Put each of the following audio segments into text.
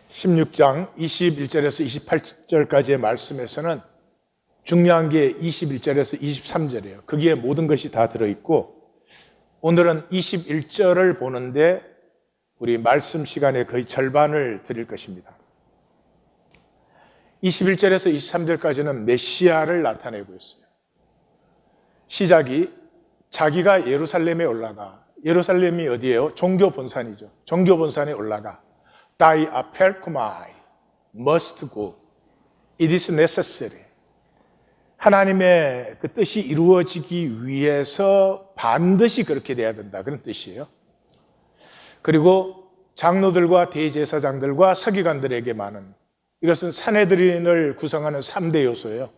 16장 21절에서 28절까지의 말씀에서는 중요한 게 21절에서 23절이에요. 거기에 모든 것이 다 들어있고, 오늘은 21절을 보는데 우리 말씀 시간의 거의 절반을 드릴 것입니다. 21절에서 23절까지는 메시아를 나타내고 있어요. 시작이 자기가 예루살렘에 올라가. 예루살렘이 어디예요? 종교 본산이죠. 종교 본산에 올라가. Thy apelkumai must go. It is necessary. 하나님의 그 뜻이 이루어지기 위해서 반드시 그렇게 돼야 된다. 그런 뜻이에요. 그리고 장로들과 대제사장들과 서기관들에게만은, 이것은 산헤드린을 구성하는 3대 요소예요.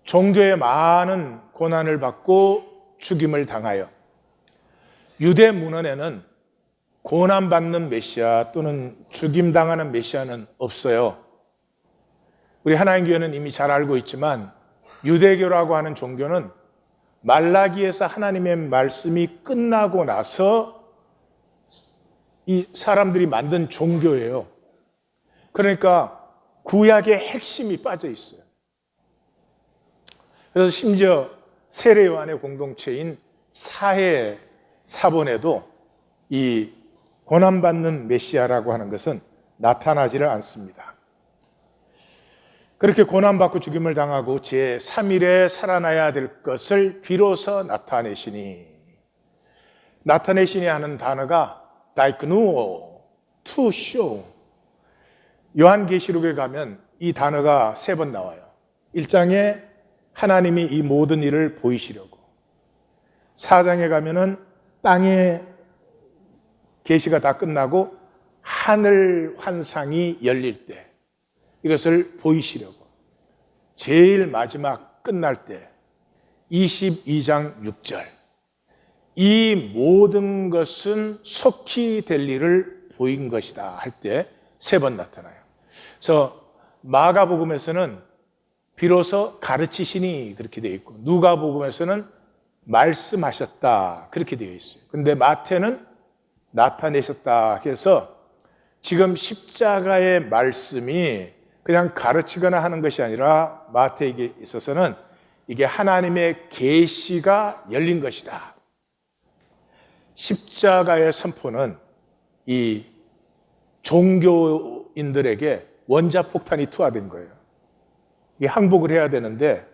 종교에 많은 고난을 받고 죽임을 당하여, 유대 문헌에는 고난받는 메시아 또는 죽임당하는 메시아는 없어요. 우리 하나님 교회는 이미 잘 알고 있지만, 유대교라고 하는 종교는 말라기에서 하나님의 말씀이 끝나고 나서 이 사람들이 만든 종교예요. 그러니까 구약의 핵심이 빠져 있어요. 그래서 심지어 세례 요한의 공동체인 사해 사본에도 이 고난받는 메시아라고 하는 것은 나타나지를 않습니다. 그렇게 고난받고 죽임을 당하고 제3일에 살아나야 될 것을 비로소 나타내시니, 나타내시니 하는 단어가 다이크누오, to show. 요한계시록에 가면 이 단어가 3번 나와요. 1장에 하나님이 이 모든 일을 보이시려고, 4장에 가면은 땅의 계시가 다 끝나고 하늘 환상이 열릴 때 이것을 보이시려고, 제일 마지막 끝날 때 22장 6절, 이 모든 것은 속히 될 일을 보인 것이다 할 때 3번 나타나요. 그래서 마가복음에서는 비로소 가르치시니 그렇게 되어 있고, 누가복음에서는 말씀하셨다 그렇게 되어 있어요. 그런데 마태는 나타내셨다 해서 지금 십자가의 말씀이 그냥 가르치거나 하는 것이 아니라 마태에게 있어서는 이게 하나님의 계시가 열린 것이다. 십자가의 선포는 이 종교인들에게 원자폭탄이 투하된 거예요. 이게 항복을 해야 되는데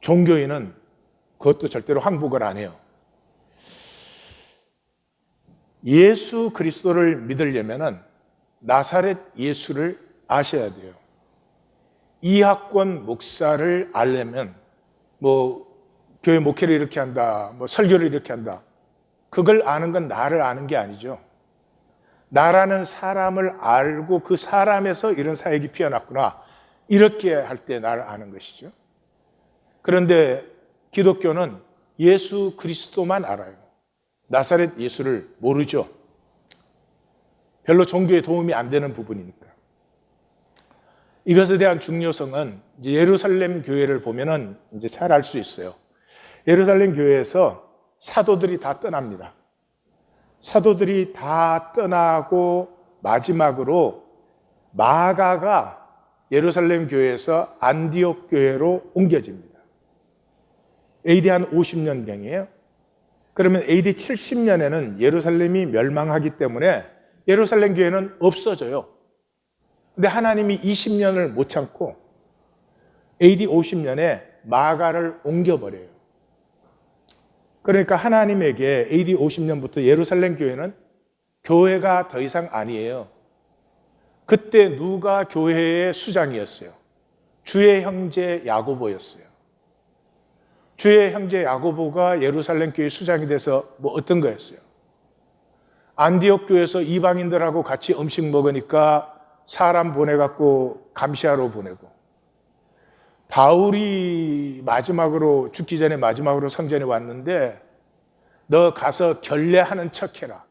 종교인은 그것도 절대로 항복을 안 해요. 예수 그리스도를 믿으려면 나사렛 예수를 아셔야 돼요. 이학권 목사를 알려면 교회 목회를 이렇게 한다, 설교를 이렇게 한다, 그걸 아는 건 나를 아는 게 아니죠. 나라는 사람을 알고 그 사람에서 이런 사역이 피어났구나, 이렇게 할 때 나를 아는 것이죠. 그런데 기독교는 예수 그리스도만 알아요. 나사렛 예수를 모르죠. 별로 종교에 도움이 안 되는 부분이니까. 이것에 대한 중요성은 이제 예루살렘 교회를 보면은 이제 잘 알 수 있어요. 예루살렘 교회에서 사도들이 다 떠납니다. 사도들이 다 떠나고 마지막으로 마가가 예루살렘 교회에서 안디옥 교회로 옮겨집니다. AD 한 50년경이에요. 그러면 AD 70년에는 예루살렘이 멸망하기 때문에 예루살렘 교회는 없어져요. 근데 하나님이 20년을 못 참고 AD 50년에 마가를 옮겨버려요. 그러니까 하나님에게 AD 50년부터 예루살렘 교회는 교회가 더 이상 아니에요. 그때 누가 교회의 수장이었어요? 주의 형제 야고보였어요. 주의 형제 야고보가 예루살렘 교회 수장이 돼서 어떤 거였어요? 안디옥 교회에서 이방인들하고 같이 음식 먹으니까 사람 보내갖고 감시하러 보내고, 바울이 마지막으로 죽기 전에 마지막으로 성전에 왔는데 너 가서 결례하는 척해라.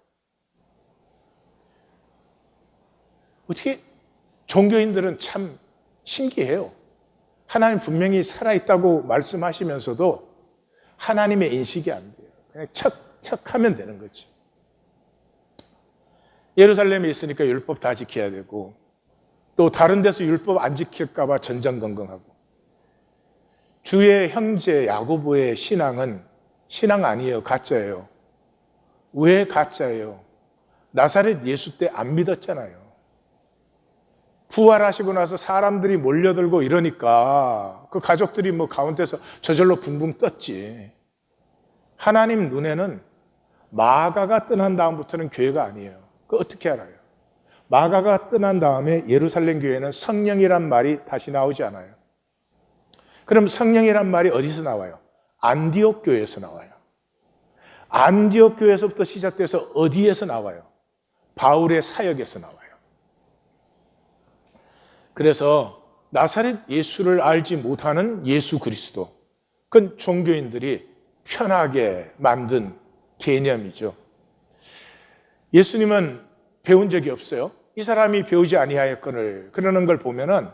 어떻게 종교인들은 참 신기해요. 하나님 분명히 살아있다고 말씀하시면서도 하나님의 인식이 안 돼요. 그냥 척하면 되는 거지. 예루살렘에 있으니까 율법 다 지켜야 되고, 또 다른 데서 율법 안 지킬까 봐 전전긍긍하고. 주의 형제 야고보의 신앙은 신앙 아니에요. 가짜예요. 왜 가짜예요? 나사렛 예수 때 안 믿었잖아요. 부활하시고 나서 사람들이 몰려들고 이러니까 그 가족들이 뭐 가운데서 저절로 붕붕 떴지. 하나님 눈에는 마가가 떠난 다음부터는 교회가 아니에요. 그거 어떻게 알아요? 마가가 떠난 다음에 예루살렘 교회는 성령이란 말이 다시 나오지 않아요. 그럼 성령이란 말이 어디서 나와요? 안디옥 교회에서 나와요. 안디옥 교회에서부터 시작돼서 어디에서 나와요? 바울의 사역에서 나와요. 그래서 나사렛 예수를 알지 못하는 예수 그리스도, 그건 종교인들이 편하게 만든 개념이죠. 예수님은 배운 적이 없어요. 이 사람이 배우지 아니하였거늘 그러는 걸 보면은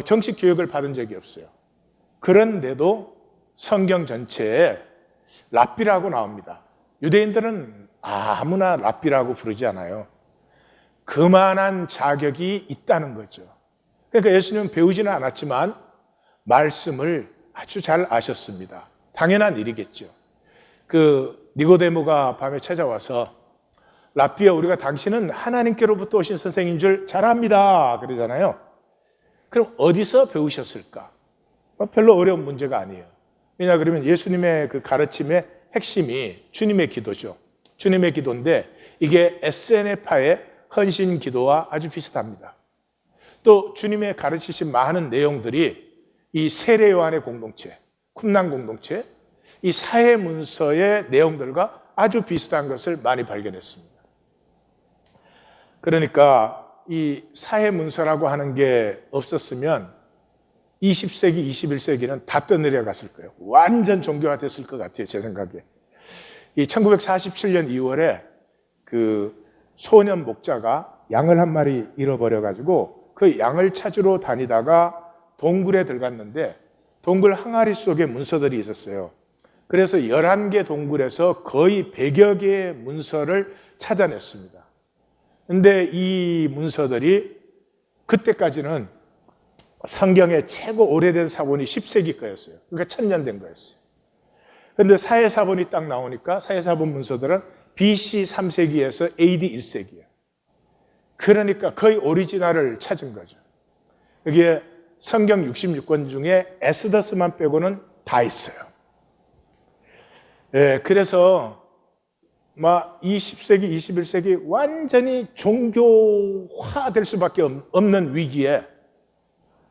정식 교육을 받은 적이 없어요. 그런데도 성경 전체에 랍비라고 나옵니다. 유대인들은 아무나 랍비라고 부르지 않아요. 그만한 자격이 있다는 거죠. 그러니까 예수님은 배우지는 않았지만 말씀을 아주 잘 아셨습니다. 당연한 일이겠죠. 그 니고데모가 밤에 찾아와서 랍비야, 우리가 당신은 하나님께로부터 오신 선생님인 줄 잘 압니다 그러잖아요. 그럼 어디서 배우셨을까? 별로 어려운 문제가 아니에요. 왜냐 그러면 예수님의 그 가르침의 핵심이 주님의 기도죠. 주님의 기도인데 이게 에세네파의 헌신 기도와 아주 비슷합니다. 또 주님의 가르치신 많은 내용들이 이 세례 요한의 공동체, 쿰난 공동체, 이 사회 문서의 내용들과 아주 비슷한 것을 많이 발견했습니다. 그러니까 이 사회 문서라고 하는 게 없었으면 20세기, 21세기는 다 떠내려갔을 거예요. 완전 종교화됐을 것 같아요, 제 생각에. 이 1947년 2월에 그 소년 목자가 양을 한 마리 잃어버려가지고 그 양을 찾으러 다니다가 동굴에 들어갔는데 동굴 항아리 속에 문서들이 있었어요. 그래서 11개 동굴에서 거의 100여 개의 문서를 찾아냈습니다. 근데 이 문서들이 그때까지는 성경의 최고 오래된 사본이 10세기 거였어요. 그러니까 1000년 된 거였어요. 그런데 사회사본이 딱 나오니까 사회사본 문서들은 BC 3세기에서 AD 1세기예요. 그러니까 거의 오리지널을 찾은 거죠. 여기에 성경 66권 중에 에스더스만 빼고는 다 있어요. 예, 그래서 막 20세기, 21세기 완전히 종교화될 수밖에 없는 위기에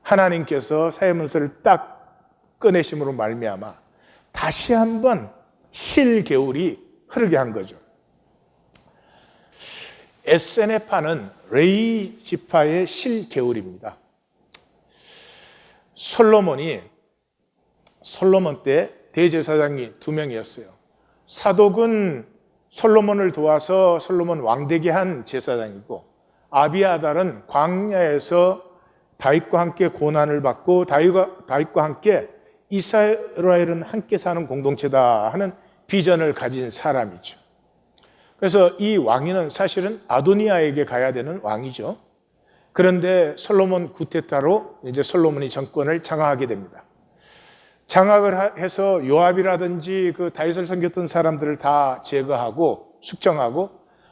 하나님께서 사회문서를 딱 꺼내심으로 말미암아 다시 한번 실개울이 흐르게 한 거죠. 에세네파는 레위 지파의 실개울입니다. 솔로몬 때 대제사장이 2명이었어요. 사독은 솔로몬을 도와서 솔로몬 왕되게 한 제사장이고, 아비아달은 광야에서 다윗과 함께 고난을 받고 다윗과 함께 이스라엘은 함께 사는 공동체다 하는 비전을 가진 사람이죠. 그래서 이 왕위는 사실은 아도니아에게 가야 되는 왕이죠. 그런데 솔로몬 구테타로 이제 솔로몬이 정권을 장악하게 됩니다. 장악을 해서 요압이라든지 그 다윗을 섬겼던 사람들을 다 제거하고 숙청하고,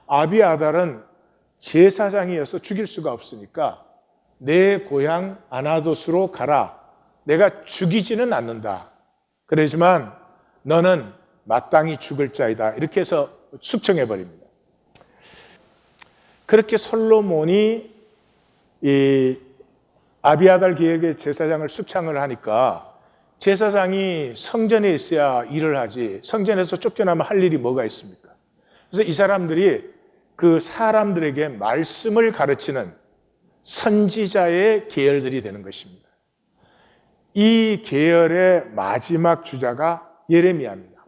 아비아달은 제사장이어서 죽일 수가 없으니까 내 고향 아나도스로 가라. 내가 죽이지는 않는다. 그러지만 너는 마땅히 죽을 자이다. 이렇게 해서 숙청해버립니다. 그렇게 솔로몬이 이 아비아달 계획의 제사장을 숙청을 하니까 제사장이 성전에 있어야 일을 하지 성전에서 쫓겨나면 할 일이 뭐가 있습니까? 그래서 이 사람들이 그 사람들에게 말씀을 가르치는 선지자의 계열들이 되는 것입니다. 이 계열의 마지막 주자가 예레미야입니다.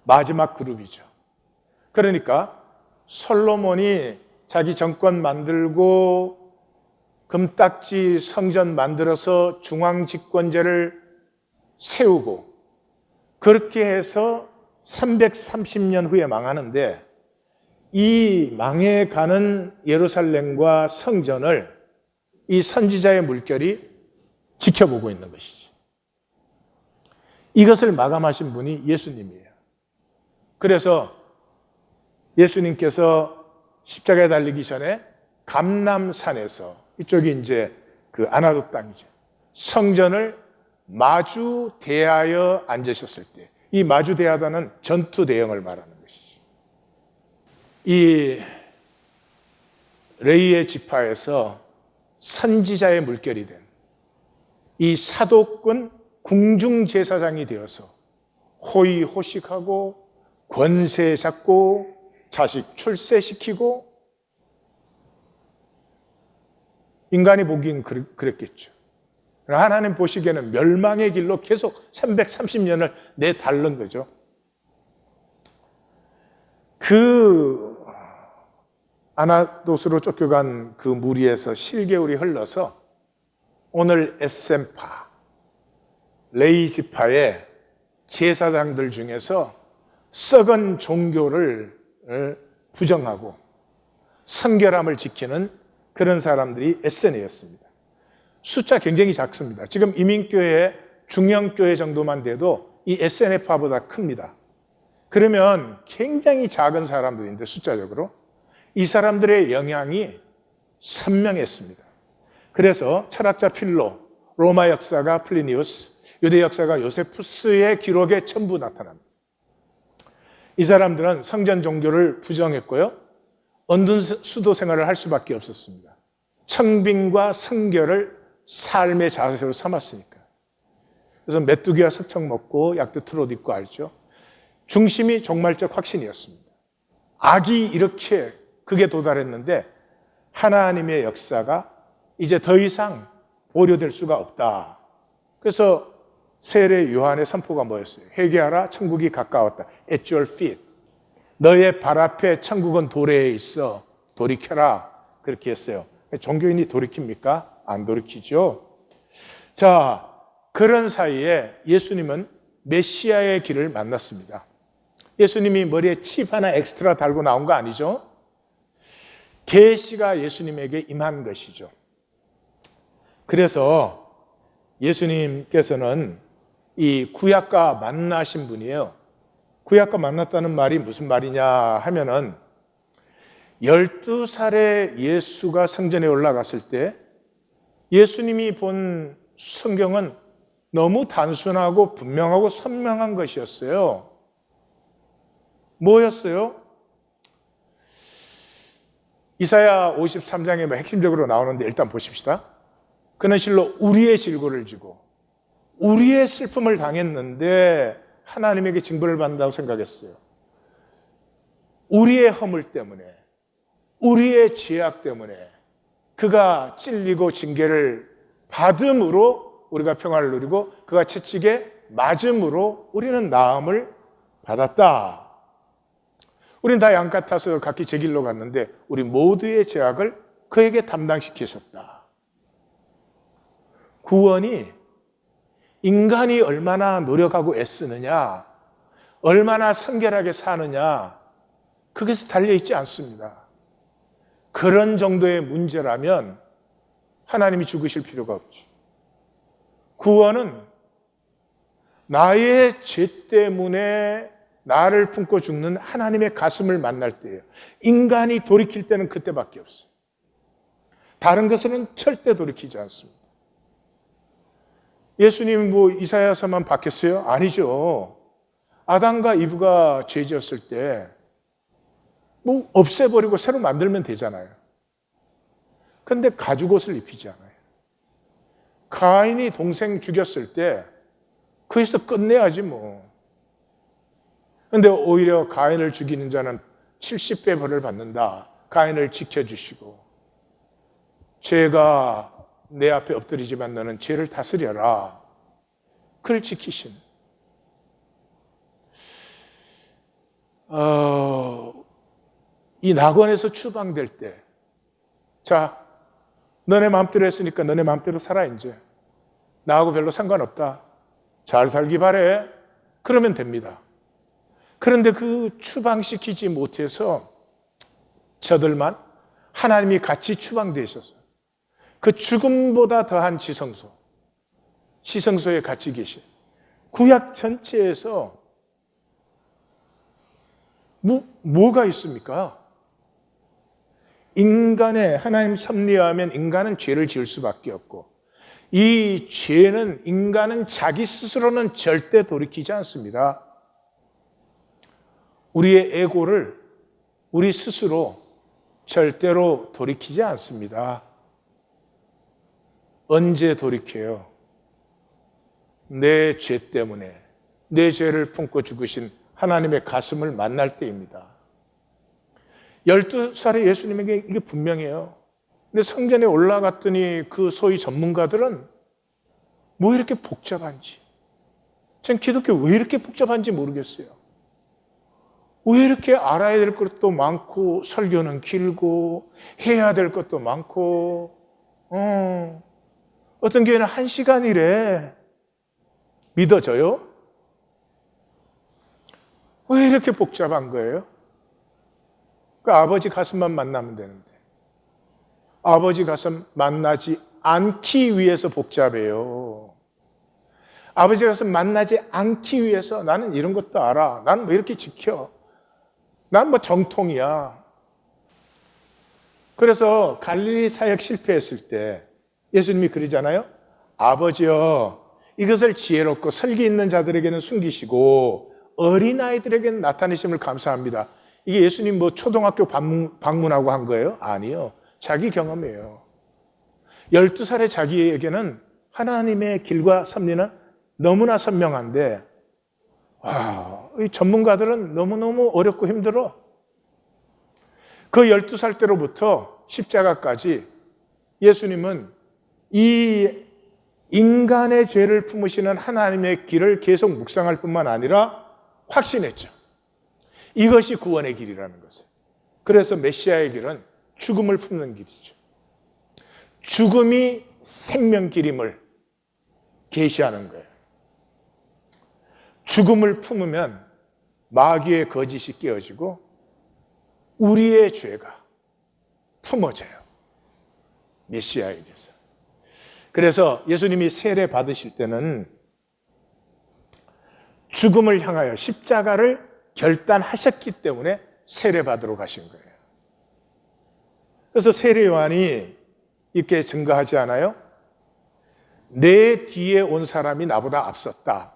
마지막 그룹이죠. 그러니까 솔로몬이 자기 정권 만들고 금딱지 성전 만들어서 중앙 집권제를 세우고 그렇게 해서 330년 후에 망하는데, 이 망해가는 예루살렘과 성전을 이 선지자의 물결이 지켜보고 있는 것이죠. 이것을 마감하신 분이 예수님이에요. 그래서 예수님께서 십자가에 달리기 전에 감람산에서, 이쪽이 이제 그 아나도 땅이죠, 성전을 마주 대하여 앉으셨을 때, 이 마주 대하다는 전투 대형을 말하는 것이죠. 이 레위의 지파에서 선지자의 물결이 된 이 사도권 궁중제사장이 되어서 호의호식하고 권세 잡고 자식 출세시키고, 인간이 보기엔 그랬겠죠. 하나님 보시기에는 멸망의 길로 계속 330년을 내달른 거죠. 그 아나도스로 쫓겨간 그 무리에서 실개울이 흘러서 오늘 에센파, 레위 지파의 제사장들 중에서 썩은 종교를 부정하고 성결함을 지키는 그런 사람들이 에센이었습니다. 숫자 굉장히 작습니다. 지금 이민교회, 중형교회 정도만 돼도 이 에센파보다 큽니다. 그러면 굉장히 작은 사람들인데 숫자적으로 이 사람들의 영향이 선명했습니다. 그래서 철학자 필로, 로마 역사가 플리니우스, 유대 역사가 요세푸스의 기록에 전부 나타납니다. 이 사람들은 성전 종교를 부정했고요, 언둔 수도 생활을 할 수밖에 없었습니다. 청빙과 성결을 삶의 자세로 삼았으니까. 그래서 메뚜기와 석청 먹고 약도 트롯 입고 알죠. 중심이 종말적 확신이었습니다. 악이 이렇게 극에 도달했는데 하나님의 역사가 이제 더 이상 보류될 수가 없다. 그래서 세례 요한의 선포가 뭐였어요? 회개하라, 천국이 가까웠다. At your feet. 너의 발 앞에 천국은 도래에 있어. 돌이켜라. 그렇게 했어요. 종교인이 돌이킵니까? 안 돌이키죠. 자, 그런 사이에 예수님은 메시아의 길을 만났습니다. 예수님이 머리에 칩 하나 엑스트라 달고 나온 거 아니죠? 계시가 예수님에게 임한 것이죠. 그래서 예수님께서는 이 구약과 만나신 분이에요. 구약과 만났다는 말이 무슨 말이냐 하면은 12살에 예수가 성전에 올라갔을 때 예수님이 본 성경은 너무 단순하고 분명하고 선명한 것이었어요. 뭐였어요? 이사야 53장에 핵심적으로 나오는데 일단 보십시다. 그는 실로 우리의 질고를 지고 우리의 슬픔을 당했는데 하나님에게 징벌을 받는다고 생각했어요. 우리의 허물 때문에, 우리의 죄악 때문에 그가 찔리고 징계를 받음으로 우리가 평화를 누리고 그가 채찍에 맞음으로 우리는 나음을 받았다. 우린 다 양 같아서 각기 제 길로 갔는데 우리 모두의 죄악을 그에게 담당시키셨다. 구원이 인간이 얼마나 노력하고 애쓰느냐, 얼마나 성결하게 사느냐, 그것에 달려있지 않습니다. 그런 정도의 문제라면 하나님이 죽으실 필요가 없죠. 구원은 나의 죄 때문에 나를 품고 죽는 하나님의 가슴을 만날 때예요. 인간이 돌이킬 때는 그때밖에 없어요. 다른 것은 절대 돌이키지 않습니다. 예수님 뭐 이사야서만 바뀌었어요? 아니죠. 아담과 이브가 죄 지었을 때 뭐 없애버리고 새로 만들면 되잖아요. 그런데 가죽옷을 입히지 않아요. 가인이 동생 죽였을 때 거기서 끝내야지 뭐. 그런데 오히려 가인을 죽이는 자는 70배 벌을 받는다. 가인을 지켜주시고 죄가 내 앞에 엎드리지만 너는 죄를 다스려라. 그를 지키신. 이 낙원에서 추방될 때, 자, 너네 마음대로 했으니까 너네 마음대로 살아 이제. 나하고 별로 상관없다. 잘 살기 바래. 그러면 됩니다. 그런데 그 추방시키지 못해서 저들만 하나님이 같이 추방되어 있었어요. 그 죽음보다 더한 지성소에 같이 계신 구약 전체에서 뭐가 있습니까? 인간의 하나님 섭리하면 인간은 죄를 지을 수밖에 없고 이 죄는 인간은 자기 스스로는 절대 돌이키지 않습니다. 우리의 에고를 우리 스스로 절대로 돌이키지 않습니다. 언제 돌이켜요? 내 죄 때문에 내 죄를 품고 죽으신 하나님의 가슴을 만날 때입니다. 12살의 예수님에게 이게 분명해요. 근데 성전에 올라갔더니 그 소위 전문가들은 뭐 이렇게 복잡한지, 전 기독교 왜 이렇게 복잡한지 모르겠어요. 왜 이렇게 알아야 될 것도 많고 설교는 길고 해야 될 것도 많고 어떤 교회는 1시간이래. 믿어져요? 왜 이렇게 복잡한 거예요? 그 아버지 가슴만 만나면 되는데 아버지 가슴 만나지 않기 위해서 복잡해요. 아버지 가슴 만나지 않기 위해서 나는 이런 것도 알아. 나는 뭐 이렇게 지켜. 난 뭐 정통이야. 그래서 갈릴리 사역 실패했을 때 예수님이 그러잖아요. 아버지여, 이것을 지혜롭고 설기 있는 자들에게는 숨기시고 어린아이들에게는 나타내심을 감사합니다. 이게 예수님 뭐 초등학교 방문하고 한 거예요? 아니요. 자기 경험이에요. 12살의 자기에게는 하나님의 길과 섭리는 너무나 선명한데 이 전문가들은 너무너무 어렵고 힘들어. 그 12살 때로부터 십자가까지 예수님은 이 인간의 죄를 품으시는 하나님의 길을 계속 묵상할 뿐만 아니라 확신했죠. 이것이 구원의 길이라는 것을. 그래서 메시아의 길은 죽음을 품는 길이죠. 죽음이 생명길임을 계시하는 거예요. 죽음을 품으면 마귀의 거짓이 깨어지고 우리의 죄가 품어져요. 메시아에게서. 그래서 예수님이 세례 받으실 때는 죽음을 향하여 십자가를 결단하셨기 때문에 세례 받으러 가신 거예요. 그래서 세례 요한이 이렇게 증거하지 않아요? 내 뒤에 온 사람이 나보다 앞섰다.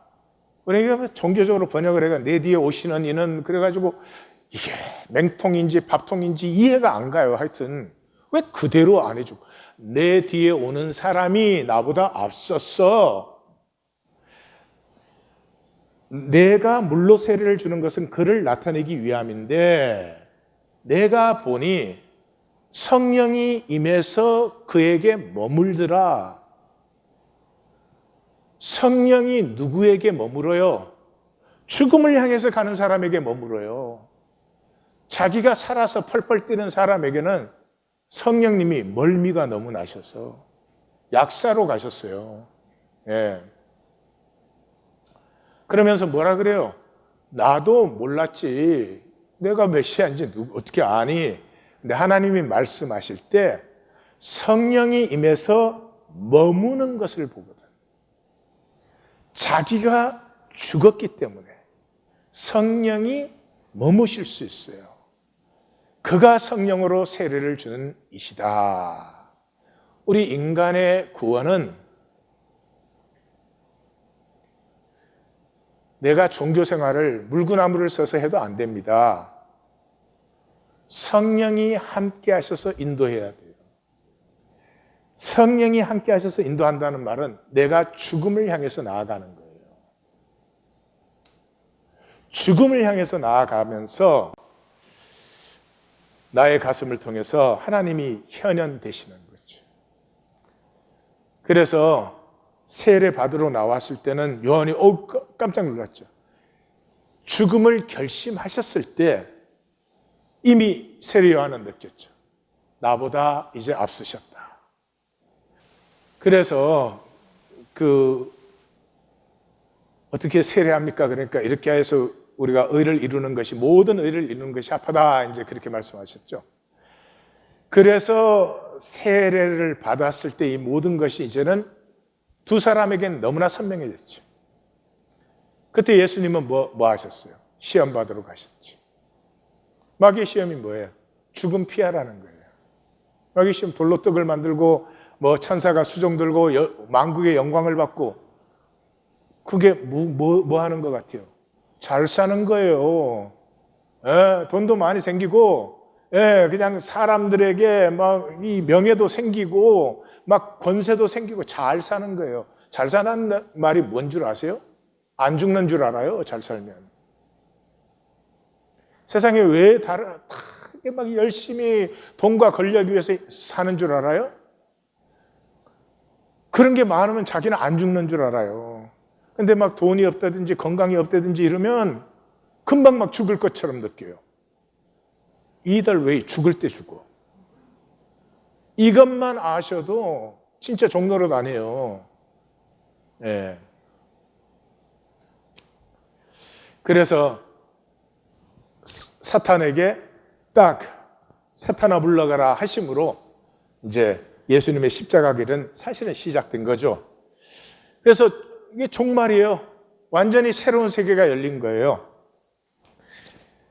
그러니까 종교적으로 번역을 해가 내 뒤에 오시는 이는 그래가지고 이게 맹통인지 밥통인지 이해가 안 가요. 하여튼 왜 그대로 안 해주고 내 뒤에 오는 사람이 나보다 앞섰어. 내가 물로 세례를 주는 것은 그를 나타내기 위함인데 내가 보니 성령이 임해서 그에게 머물더라. 성령이 누구에게 머물어요? 죽음을 향해서 가는 사람에게 머물어요. 자기가 살아서 펄펄 뛰는 사람에게는 성령님이 멀미가 너무 나셔서 약사로 가셨어요. 예. 그러면서 뭐라 그래요? 나도 몰랐지. 내가 메시아인지 어떻게 아니? 근데 하나님이 말씀하실 때 성령이 임해서 머무는 것을 보거든. 자기가 죽었기 때문에 성령이 머무실 수 있어요. 그가 성령으로 세례를 주는 이시다. 우리 인간의 구원은 내가 종교 생활을 물구나무를 써서 해도 안 됩니다. 성령이 함께 하셔서 인도해야 돼요. 성령이 함께 하셔서 인도한다는 말은 내가 죽음을 향해서 나아가는 거예요. 죽음을 향해서 나아가면서 나의 가슴을 통해서 하나님이 현현되시는 거죠. 그래서 세례 받으러 나왔을 때는 요한이 깜짝 놀랐죠. 죽음을 결심하셨을 때 이미 세례 요한은 느꼈죠. 나보다 이제 앞서셨다. 그래서 어떻게 세례합니까? 그러니까 이렇게 해서 우리가 의를 이루는 것이 모든 의를 이루는 것이 합하다 이제 그렇게 말씀하셨죠. 그래서 세례를 받았을 때 이 모든 것이 이제는 두 사람에겐 너무나 선명해졌죠. 그때 예수님은 뭐 하셨어요? 시험 받으러 가셨죠. 마귀의 시험이 뭐예요? 죽음 피하라는 거예요. 마귀의 시험 돌로 떡을 만들고 뭐 천사가 수종 들고 만국의 영광을 받고 그게 뭐 하는 것 같아요? 잘 사는 거예요. 예, 돈도 많이 생기고, 예, 그냥 사람들에게 막 이 명예도 생기고, 막 권세도 생기고 잘 사는 거예요. 잘 사는 말이 뭔 줄 아세요? 안 죽는 줄 알아요, 잘 살면. 세상에 왜 막 열심히 돈과 권력 위해서 사는 줄 알아요? 그런 게 많으면 자기는 안 죽는 줄 알아요. 근데 막 돈이 없다든지 건강이 없다든지 이러면 금방 막 죽을 것처럼 느껴요. 이달 왜 죽을 때 죽어? 이것만 아셔도 진짜 종노릇 아니에요. 예. 그래서 사탄에게 딱 사탄아 물러가라 하심으로 이제 예수님의 십자가 길은 사실은 시작된 거죠. 그래서 이게 종말이에요. 완전히 새로운 세계가 열린 거예요.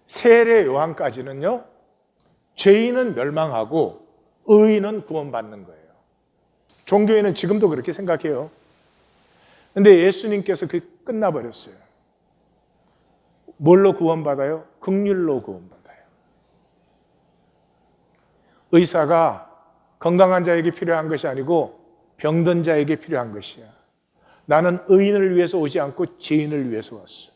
세례 요한까지는요, 죄인은 멸망하고 의인은 구원받는 거예요. 종교인은 지금도 그렇게 생각해요. 근데 예수님께서 그게 끝나버렸어요. 뭘로 구원받아요? 긍휼로 구원받아요. 의사가 건강한 자에게 필요한 것이 아니고 병든 자에게 필요한 것이야. 나는 의인을 위해서 오지 않고 죄인을 위해서 왔어.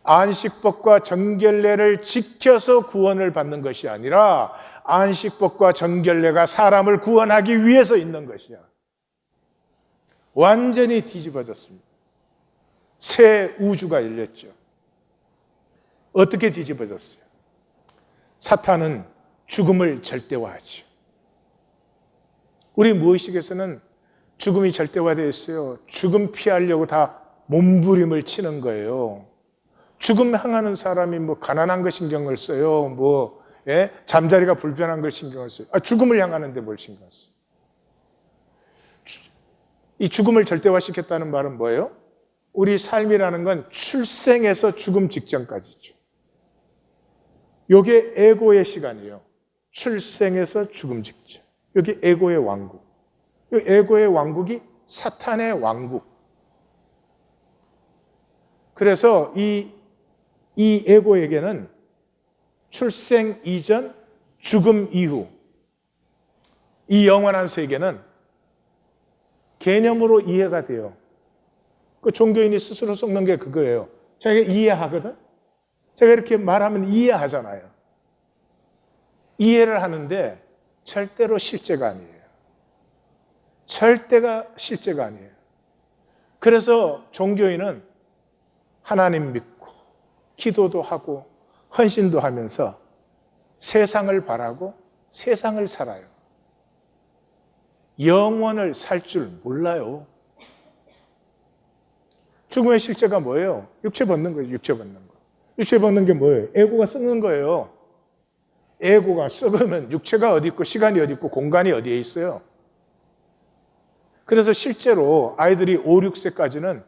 안식법과 정결례를 지켜서 구원을 받는 것이 아니라 안식법과 정결례가 사람을 구원하기 위해서 있는 것이야. 완전히 뒤집어졌습니다. 새 우주가 열렸죠. 어떻게 뒤집어졌어요? 사탄은 죽음을 절대화하죠. 우리 무의식에서는 죽음이 절대화되어 있어요. 죽음 피하려고 다 몸부림을 치는 거예요. 죽음 향하는 사람이 뭐 가난한 거 신경을 써요. 잠자리가 불편한 걸 신경을 써요. 죽음을 향하는데 뭘 신경 써요? 이 죽음을 절대화시켰다는 말은 뭐예요? 우리 삶이라는 건 출생에서 죽음 직전까지죠. 이게 에고의 시간이에요. 출생에서 죽음 직전. 여기 에고의 왕국. 이 에고의 왕국이 사탄의 왕국. 그래서 이 에고에게는 출생 이전, 죽음 이후 이 영원한 세계는 개념으로 이해가 돼요. 그 종교인이 스스로 썩는 게 그거예요. 자기가 이해하거든? 제가 이렇게 말하면 이해하잖아요. 이해를 하는데 절대로 실제가 아니에요. 절대가 실제가 아니에요. 그래서 종교인은 하나님 믿고 기도도 하고 헌신도 하면서 세상을 바라고 세상을 살아요. 영원을 살 줄 몰라요. 죽음의 실제가 뭐예요? 육체 벗는 거예요. 육체 벗는 거. 육체 벗는 게 뭐예요? 에고가 썩는 거예요. 에고가 썩으면 육체가 어디 있고 시간이 어디 있고 공간이 어디에 있어요? 그래서 실제로 아이들이 5, 6세까지는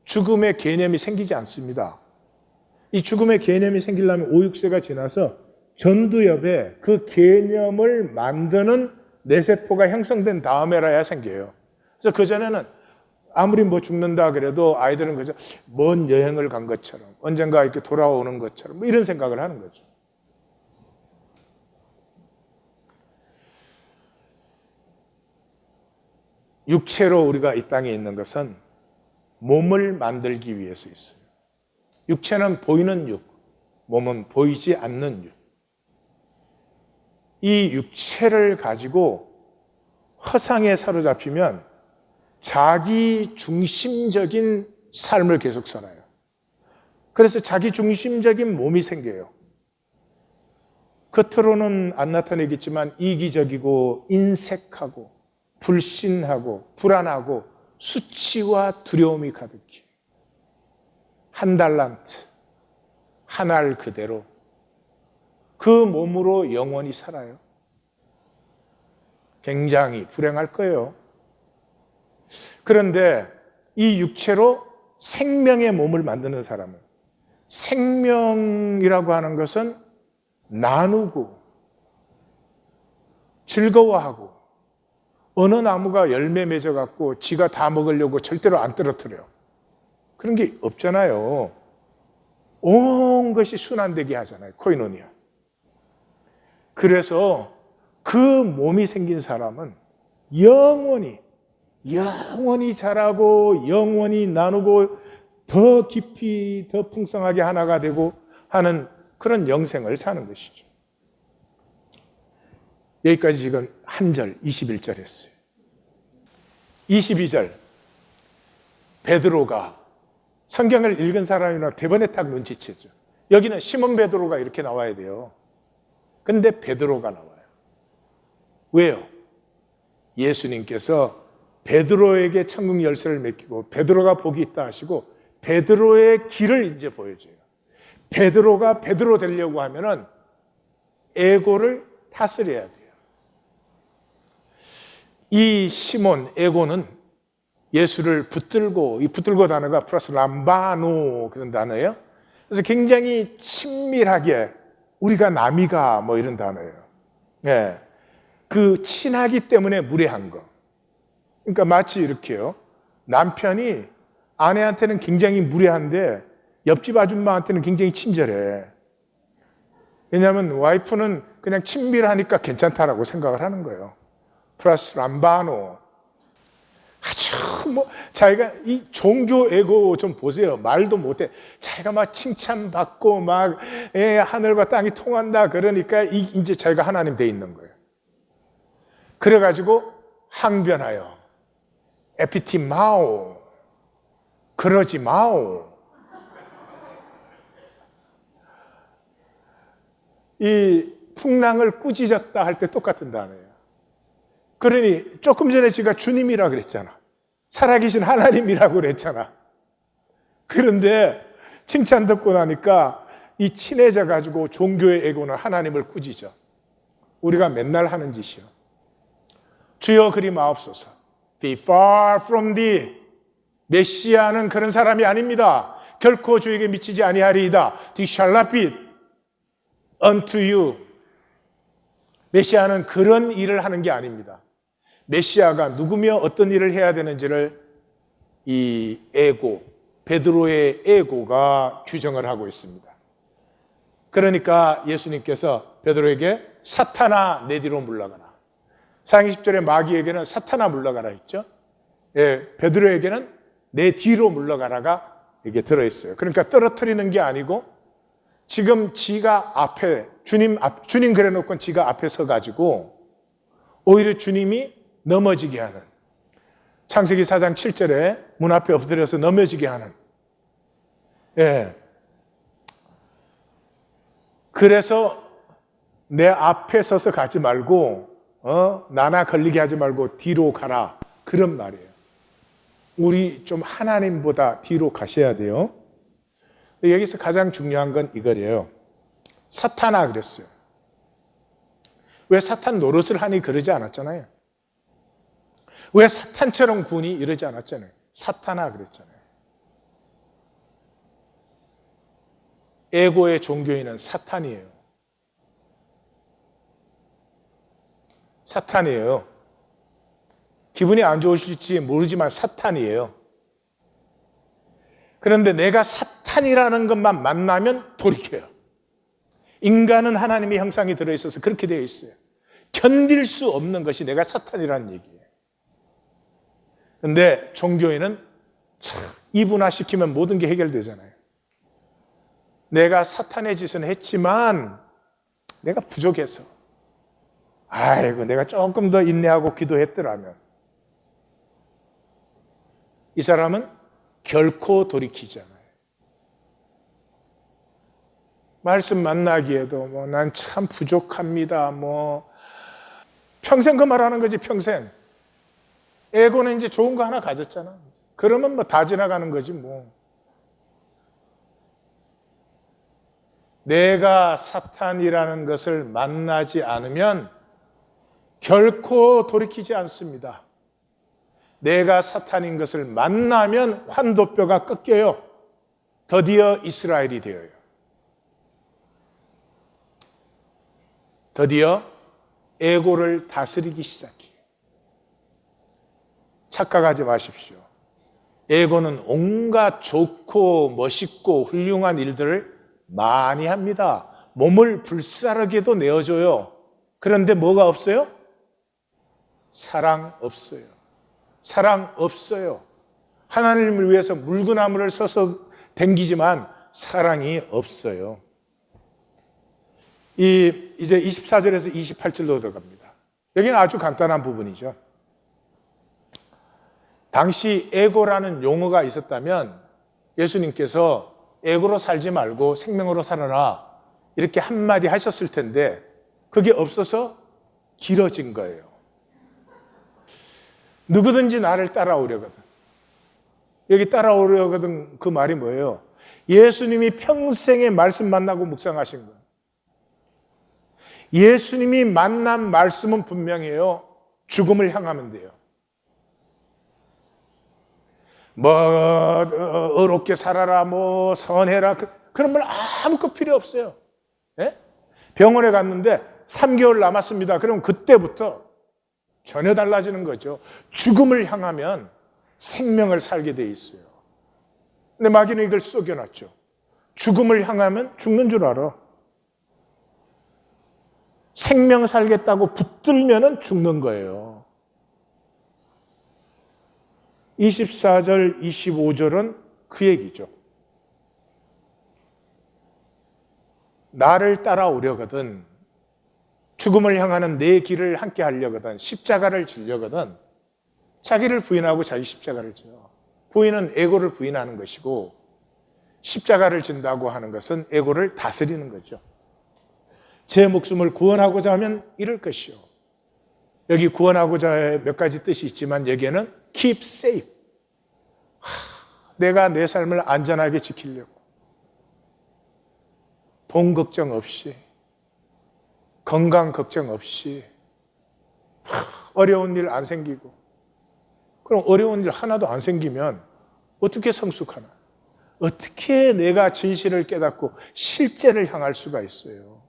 죽음의 개념이 생기지 않습니다. 이 죽음의 개념이 생기려면 5, 6세가 지나서 전두엽에 그 개념을 만드는 뇌세포가 형성된 다음에라야 생겨요. 그래서 그전에는 아무리 뭐 죽는다 그래도 아이들은 그저 먼 여행을 간 것처럼 언젠가 이렇게 돌아오는 것처럼 뭐 이런 생각을 하는 거죠. 육체로 우리가 이 땅에 있는 것은 몸을 만들기 위해서 있어요. 육체는 보이는 육, 몸은 보이지 않는 육. 이 육체를 가지고 허상에 사로잡히면 자기 중심적인 삶을 계속 살아요. 그래서 자기 중심적인 몸이 생겨요. 겉으로는 안 나타내겠지만 이기적이고 인색하고 불신하고 불안하고 수치와 두려움이 가득해. 한 달란트, 한 알 그대로 그 몸으로 영원히 살아요. 굉장히 불행할 거예요. 그런데 이 육체로 생명의 몸을 만드는 사람은, 생명이라고 하는 것은 나누고 즐거워하고, 어느 나무가 열매 맺어갖고 지가 다 먹으려고 절대로 안 떨어뜨려요. 그런 게 없잖아요. 온 것이 순환되게 하잖아요. 코이노니아. 그래서 그 몸이 생긴 사람은 영원히 자라고 영원히 나누고 더 깊이 더 풍성하게 하나가 되고 하는 그런 영생을 사는 것이죠. 여기까지 지금 한 절 21절 했어요. 22절 베드로가, 성경을 읽은 사람이나 대번에 딱 눈치채죠. 여기는 시몬 베드로가 이렇게 나와야 돼요. 근데 베드로가 나와요. 왜요? 예수님께서 베드로에게 천국 열쇠를 맡기고 베드로가 복이 있다 하시고 베드로의 길을 이제 보여줘요. 베드로가 베드로 되려고 하면은 에고를 다스려야 돼요. 이 시몬 에고는 예수를 붙들고, 이 붙들고 단어가 플러스 람바노 그런 단어예요. 그래서 굉장히 친밀하게 우리가 남이가 뭐 이런 단어예요. 예. 그 친하기 때문에 무례한 거. 그러니까 마치 이렇게요. 남편이 아내한테는 굉장히 무례한데 옆집 아줌마한테는 굉장히 친절해. 왜냐하면 와이프는 그냥 친밀하니까 괜찮다라고 생각을 하는 거예요. 플러스 람바노. 아주 뭐 자기가 이 종교 에고 좀 보세요. 말도 못해. 자기가 막 칭찬받고 막 하늘과 땅이 통한다 그러니까 이제 자기가 하나님 돼 있는 거예요. 그래가지고 항변하여 에피티 마오, 그러지 마오. 이 풍랑을 꾸짖었다 할 때 똑같은 단어예요. 그러니 조금 전에 제가 주님이라 그랬잖아. 살아계신 하나님이라고 그랬잖아. 그런데 칭찬 듣고 나니까 이 친해져 가지고 종교의 에고는 하나님을 꾸짖어. 우리가 맨날 하는 짓이요. 주여 그리 마옵소서. Be far from thee. 메시아는 그런 사람이 아닙니다. 결코 주에게 미치지 아니하리이다. Thee shall not be unto you. 메시아는 그런 일을 하는 게 아닙니다. 메시아가 누구며 어떤 일을 해야 되는지를 이 에고, 베드로의 에고가 규정을 하고 있습니다. 그러니까 예수님께서 베드로에게 사탄아 내 뒤로 물러가라. 상이 10절에 마귀에게는 사탄아 물러가라 했죠. 예, 베드로에게는 내 뒤로 물러가라가 이게 들어있어요. 그러니까 떨어뜨리는 게 아니고 지금 지가 앞에 주님 그래놓고 지가 앞에 서가지고 오히려 주님이 넘어지게 하는, 창세기 4장 7절에 문 앞에 엎드려서 넘어지게 하는. 예. 그래서 내 앞에 서서 가지 말고 나나 걸리게 하지 말고 뒤로 가라, 그런 말이에요. 우리 좀 하나님보다 뒤로 가셔야 돼요. 여기서 가장 중요한 건 이거예요. 사탄아 그랬어요. 왜 사탄 노릇을 하니 그러지 않았잖아요. 왜 사탄처럼 구니 이러지 않았잖아요. 사탄아 그랬잖아요. 에고의 종교인은 사탄이에요. 사탄이에요. 기분이 안 좋으실지 모르지만 사탄이에요. 그런데 내가 사탄이라는 것만 만나면 돌이켜요. 인간은 하나님의 형상이 들어있어서 그렇게 되어 있어요. 견딜 수 없는 것이 내가 사탄이라는 얘기예요. 그런데 종교인은 이분화시키면 모든 게 해결되잖아요. 내가 사탄의 짓은 했지만 내가 부족해서, 아이고 내가 조금 더 인내하고 기도했더라면, 이 사람은 결코 돌이키지 않아요. 말씀 만나기에도 뭐 난 참 부족합니다. 뭐 평생 그 말하는 거지. 평생. 에고는 이제 좋은 거 하나 가졌잖아. 그러면 뭐 다 지나가는 거지 뭐. 내가 사탄이라는 것을 만나지 않으면 결코 돌이키지 않습니다. 내가 사탄인 것을 만나면 환도뼈가 꺾여요. 드디어 이스라엘이 되어요. 드디어 에고를 다스리기 시작해요. 착각하지 마십시오. 에고는 온갖 좋고 멋있고 훌륭한 일들을 많이 합니다. 몸을 불사르게도 내어줘요. 그런데 뭐가 없어요? 사랑 없어요. 사랑 없어요. 하나님을 위해서 물구나무를 서서 댕기지만 사랑이 없어요. 이제 24절에서 28절로 들어갑니다. 여기는 아주 간단한 부분이죠. 당시 에고라는 용어가 있었다면 예수님께서 에고로 살지 말고 생명으로 살아라 이렇게 한마디 하셨을 텐데 그게 없어서 길어진 거예요. 누구든지 나를 따라오려거든. 여기 따라오려거든 그 말이 뭐예요? 예수님이 평생의 말씀 만나고 묵상하신 거예요. 예수님이 만난 말씀은 분명해요. 죽음을 향하면 돼요. 어렵게 살아라, 선해라, 그런 말 아무것도 필요 없어요. 예? 병원에 갔는데 3개월 남았습니다. 그럼 그때부터 전혀 달라지는 거죠. 죽음을 향하면 생명을 살게 돼 있어요. 근데 마귀는 이걸 속여놨죠. 죽음을 향하면 죽는 줄 알아. 생명 살겠다고 붙들면은 죽는 거예요. 24절, 25절은 그 얘기죠. 나를 따라오려거든, 죽음을 향하는 내 길을 함께 하려거든, 십자가를 지려거든, 자기를 부인하고 자기 십자가를 지어. 부인은 에고를 부인하는 것이고, 십자가를 진다고 하는 것은 에고를 다스리는 거죠. 제 목숨을 구원하고자 하면 이럴 것이요. 여기 구원하고자의 몇 가지 뜻이 있지만 여기에는 keep safe. 내가 내 삶을 안전하게 지키려고. 돈 걱정 없이, 건강 걱정 없이, 어려운 일 안 생기고. 그럼 어려운 일 하나도 안 생기면 어떻게 성숙하나? 어떻게 내가 진실을 깨닫고 실제를 향할 수가 있어요?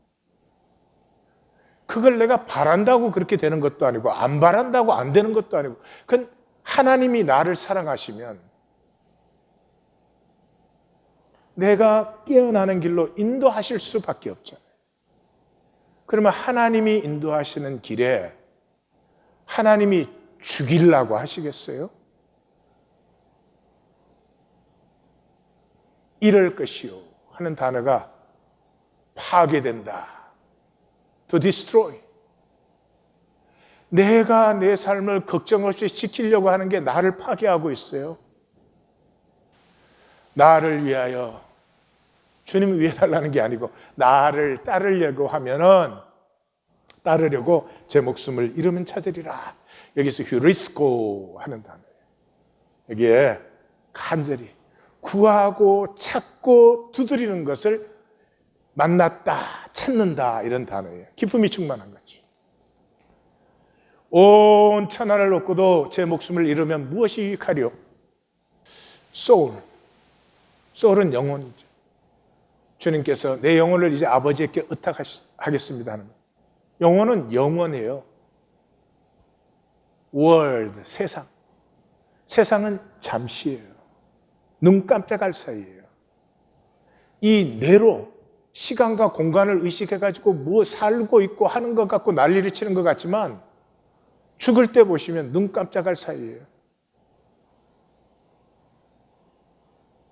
그걸 내가 바란다고 그렇게 되는 것도 아니고 안 바란다고 안 되는 것도 아니고, 그건 하나님이 나를 사랑하시면 내가 깨어나는 길로 인도하실 수밖에 없잖아요. 그러면 하나님이 인도하시는 길에 하나님이 죽이려고 하시겠어요? 이럴 것이요 하는 단어가 파괴된다. To destroy. 내가 내 삶을 걱정 없이 지키려고 하는 게 나를 파괴하고 있어요. 나를 위하여, 주님을 위해 달라는 게 아니고 나를 따르려고 하면은, 따르려고 제 목숨을 잃으면 찾으리라. 여기서 휴리스코 하는 단어예요. 여기에 간절히 구하고 찾고 두드리는 것을 만났다, 찾는다, 이런 단어예요. 기쁨이 충만한 거죠. 온 천하를 얻고도 제 목숨을 잃으면 무엇이 유익하리요? 소울. 소울은 영혼이죠. 주님께서 내 영혼을 이제 아버지께 의탁하겠습니다 하는 거예요. 영혼은 영원해요. 월드, 세상. 세상은 잠시예요. 눈 깜짝할 사이예요. 이 뇌로 시간과 공간을 의식해가지고 뭐 살고 있고 하는 것 같고 난리를 치는 것 같지만 죽을 때 보시면 눈 깜짝할 사이예요.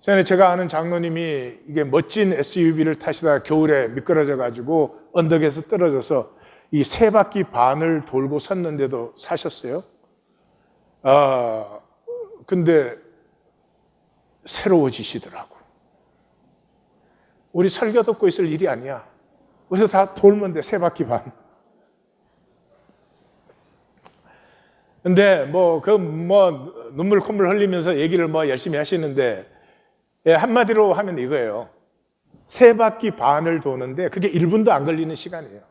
전에 제가 아는 장로님이 이게 멋진 SUV를 타시다가 겨울에 미끄러져가지고 언덕에서 떨어져서 이 세 바퀴 반을 돌고 섰는데도 사셨어요. 근데 새로워지시더라고. 우리 설교 듣고 있을 일이 아니야. 그래서 다 돌면 돼, 세 바퀴 반. 근데 눈물 콧물 흘리면서 얘기를 열심히 하시는데, 한마디로 하면 이거예요. 세 바퀴 반을 도는데 그게 1분도 안 걸리는 시간이에요.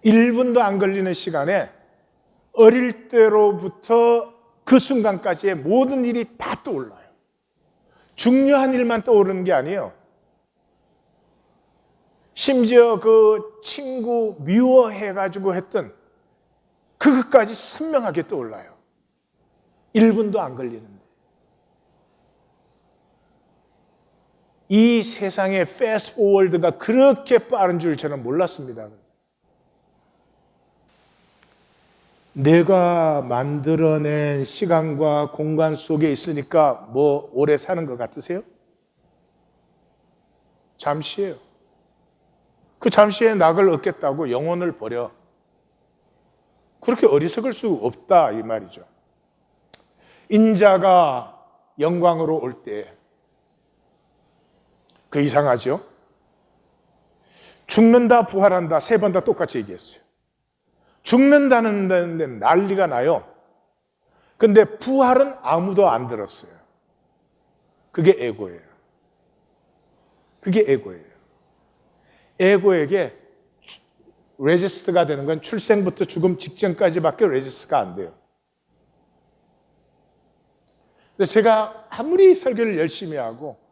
1분도 안 걸리는 시간에 어릴 때로부터 그 순간까지의 모든 일이 다 떠올라요. 중요한 일만 떠오르는 게 아니에요. 심지어 그 친구 미워해가지고 했던 그것까지 선명하게 떠올라요. 1분도 안 걸리는데. 이 세상의 패스트 포워드가 그렇게 빠른 줄 저는 몰랐습니다. 내가 만들어낸 시간과 공간 속에 있으니까 뭐 오래 사는 것 같으세요? 잠시예요. 그 잠시에 낙을 얻겠다고 영혼을 버려. 그렇게 어리석을 수 없다 이 말이죠. 인자가 영광으로 올 때 그 이상하죠? 죽는다 부활한다 세 번 다 똑같이 얘기했어요. 죽는다는 데 난리가 나요. 근데 부활은 아무도 안 들었어요. 그게 에고예요. 그게 에고예요. 에고에게 레지스트가 되는 건 출생부터 죽음 직전까지밖에 레지스트가 안 돼요. 근데 제가 아무리 설교를 열심히 하고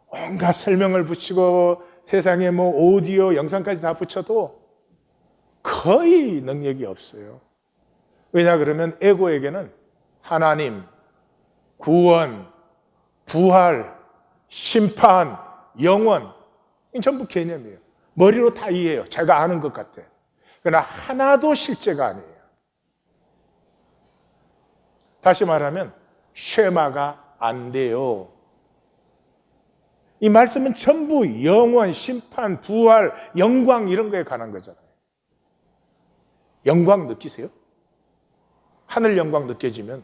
온갖 설명을 붙이고 세상에 뭐 오디오, 영상까지 다 붙여도 거의 능력이 없어요. 왜냐 그러면 에고에게는 하나님, 구원, 부활, 심판, 영원 전부 개념이에요. 머리로 다 이해해요. 제가 아는 것 같아. 그러나 하나도 실제가 아니에요. 다시 말하면 쉐마가 안 돼요. 이 말씀은 전부 영원, 심판, 부활, 영광 이런 거에 관한 거잖아요. 영광 느끼세요? 하늘 영광 느껴지면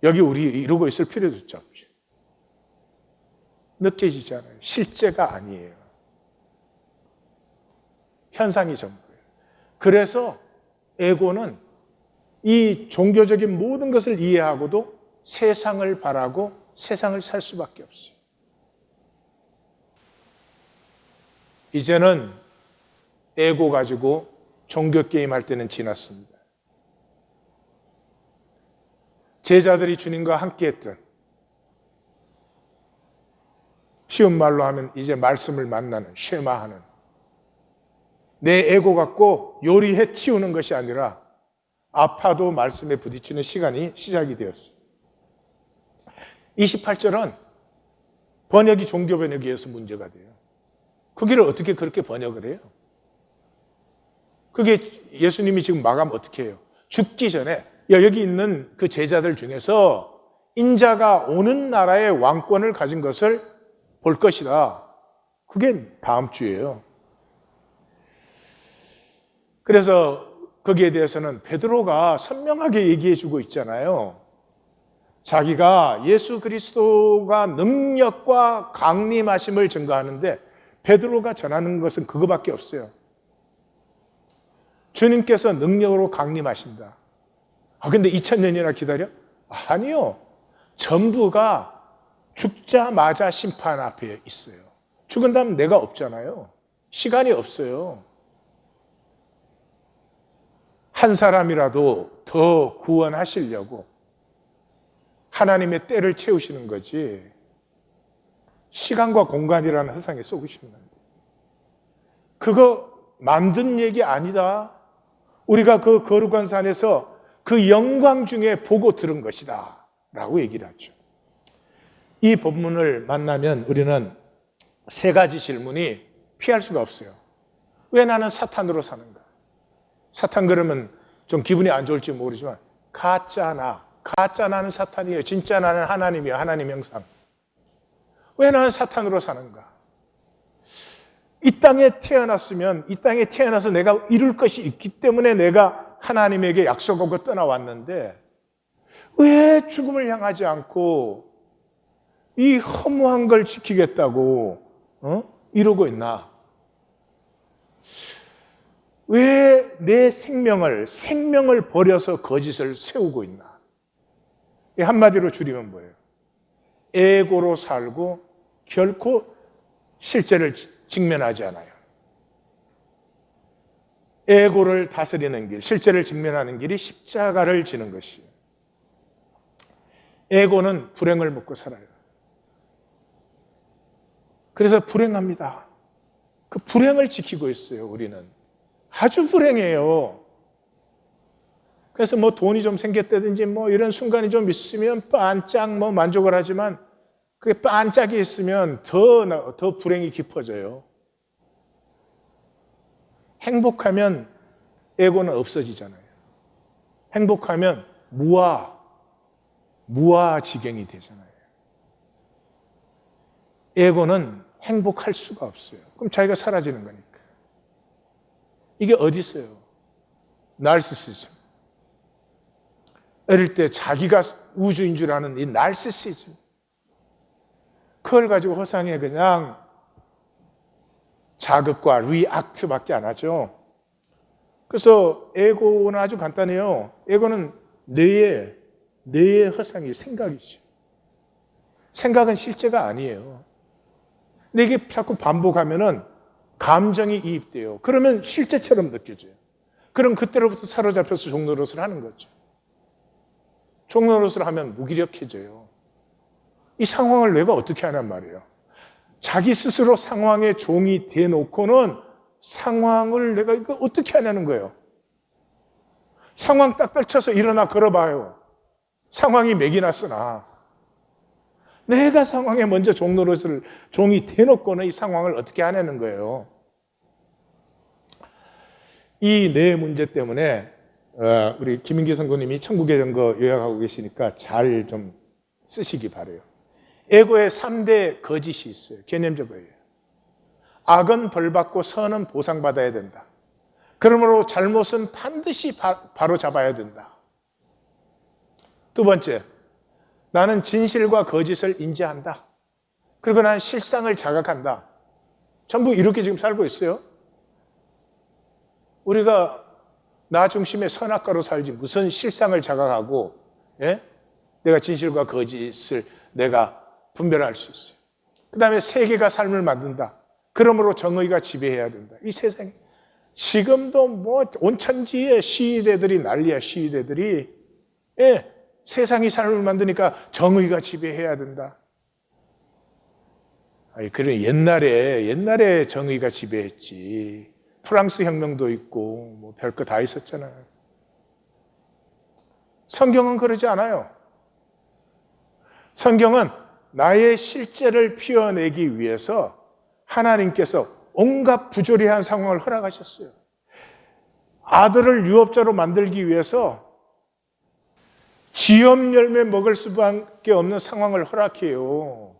여기 우리 이러고 있을 필요도 없죠. 느껴지잖아요. 실제가 아니에요. 현상이 전부예요. 그래서 에고는 이 종교적인 모든 것을 이해하고도 세상을 바라고 세상을 살 수밖에 없어요. 이제는 에고 가지고 종교 게임 할 때는 지났습니다. 제자들이 주님과 함께 했던 쉬운 말로 하면 이제 말씀을 만나는 쉐마하는 내 에고 갖고 요리해 치우는 것이 아니라 아파도 말씀에 부딪히는 시간이 시작이 되었어요. 28절은 번역이 종교 번역이어서 문제가 돼요. 거기를 어떻게 그렇게 번역을 해요? 그게 예수님이 지금 마감 어떻게 해요? 죽기 전에 여기 있는 그 제자들 중에서 인자가 오는 나라의 왕권을 가진 것을 볼 것이다. 그게 다음 주예요. 그래서 거기에 대해서는 베드로가 선명하게 얘기해 주고 있잖아요. 자기가 예수 그리스도가 능력과 강림하심을 증거하는데 베드로가 전하는 것은 그거밖에 없어요. 주님께서 능력으로 강림하신다. 근데 2000년이나 기다려? 아니요. 전부가 죽자마자 심판 앞에 있어요. 죽은 다음 내가 없잖아요. 시간이 없어요. 한 사람이라도 더 구원하시려고 하나님의 때를 채우시는 거지 시간과 공간이라는 허상에 속으시면 안 돼요. 그거 만든 얘기 아니다. 우리가 그 거룩한 산에서 그 영광 중에 보고 들은 것이다 라고 얘기를 하죠. 이 본문을 만나면 우리는 세 가지 질문이 피할 수가 없어요. 왜 나는 사탄으로 사는가? 사탄 그러면 좀 기분이 안 좋을지 모르지만 가짜 나는 사탄이에요. 진짜 나는 하나님이에요. 하나님 형상. 왜 나는 사탄으로 사는가? 이 땅에 태어났으면 이 땅에 태어나서 내가 이룰 것이 있기 때문에 내가 하나님에게 약속하고 떠나왔는데 왜 죽음을 향하지 않고 이 허무한 걸 지키겠다고 이러고 있나? 왜 내 생명을 버려서 거짓을 세우고 있나? 한마디로 줄이면 뭐예요? 에고로 살고 결코 실제를 직면하지 않아요. 에고를 다스리는 길, 실제를 직면하는 길이 십자가를 지는 것이에요. 에고는 불행을 먹고 살아요. 그래서 불행합니다. 그 불행을 지키고 있어요, 우리는. 아주 불행해요. 그래서 뭐 돈이 좀 생겼다든지 뭐 이런 순간이 좀 있으면 반짝 뭐 만족을 하지만 그게 반짝이 있으면 더 불행이 깊어져요. 행복하면 에고는 없어지잖아요. 행복하면 무아지경이 되잖아요. 에고는 행복할 수가 없어요. 그럼 자기가 사라지는 거니까. 이게 어디 있어요? 나르시시즘. 어릴 때 자기가 우주인 줄 아는 이 나르시시즘. 그걸 가지고 허상에 그냥 자극과 리액트밖에 안 하죠. 그래서 에고는 아주 간단해요. 에고는 뇌의 허상이 생각이죠. 생각은 실제가 아니에요. 근데 이게 자꾸 반복하면은 감정이 이입돼요. 그러면 실제처럼 느껴져요. 그럼 그때로부터 사로잡혀서 종노릇을 하는 거죠. 종노릇을 하면 무기력해져요. 이 상황을 내가 어떻게 하냔 말이에요. 자기 스스로 상황의 종이 돼놓고는 상황을 내가 이거 어떻게 하냐는 거예요. 상황 딱 떨쳐서 일어나 걸어봐요. 상황이 맥이 났으나 내가 상황에 먼저 종이 돼놓고는 이 상황을 어떻게 하냐는 거예요. 이 뇌 문제 때문에 우리 김인기 선교님이 천국의 증거 요약하고 계시니까 잘 좀 쓰시기 바라요. 에고의 3대 거짓이 있어요. 개념적이에요. 악은 벌받고 선은 보상받아야 된다. 그러므로 잘못은 반드시 바로 잡아야 된다. 두 번째, 나는 진실과 거짓을 인지한다. 그리고 난 실상을 자각한다. 전부 이렇게 지금 살고 있어요. 우리가 나 중심의 선악과로 살지 무슨 실상을 자각하고 내가 진실과 거짓을 내가 분별할 수 있어요. 그 다음에 세계가 삶을 만든다. 그러므로 정의가 지배해야 된다. 이 세상에 지금도 뭐 온천지에 시위대들이 난리야. 시위대들이 세상이 삶을 만드니까 정의가 지배해야 된다. 아니, 그래 옛날에 정의가 지배했지. 프랑스 혁명도 있고 뭐 별거 다 있었잖아요. 성경은 그러지 않아요. 성경은 나의 실제를 피워내기 위해서 하나님께서 온갖 부조리한 상황을 허락하셨어요. 아들을 유업자로 만들기 위해서 지엄 열매 먹을 수밖에 없는 상황을 허락해요.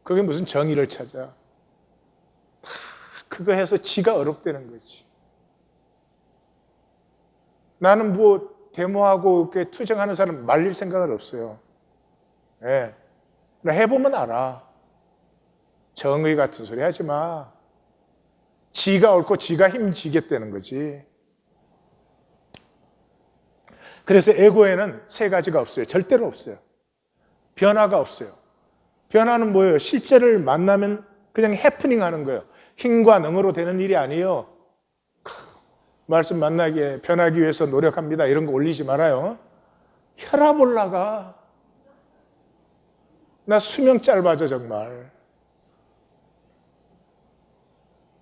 그게 무슨 정의를 찾아. 그거 해서 지가 어렵다는 거지. 나는 뭐 데모하고 이렇게 투쟁하는 사람 말릴 생각은 없어요. 해보면 알아. 정의 같은 소리 하지 마. 지가 옳고 지가 힘지겠다는 거지. 그래서 에고에는 세 가지가 없어요. 절대로 없어요. 변화가 없어요. 변화는 뭐예요? 실제를 만나면 그냥 해프닝 하는 거예요. 힘과 능으로 되는 일이 아니에요. 말씀 만나게 변하기 위해서 노력합니다. 이런 거 올리지 말아요. 혈압 올라가. 나 수명 짧아져 정말.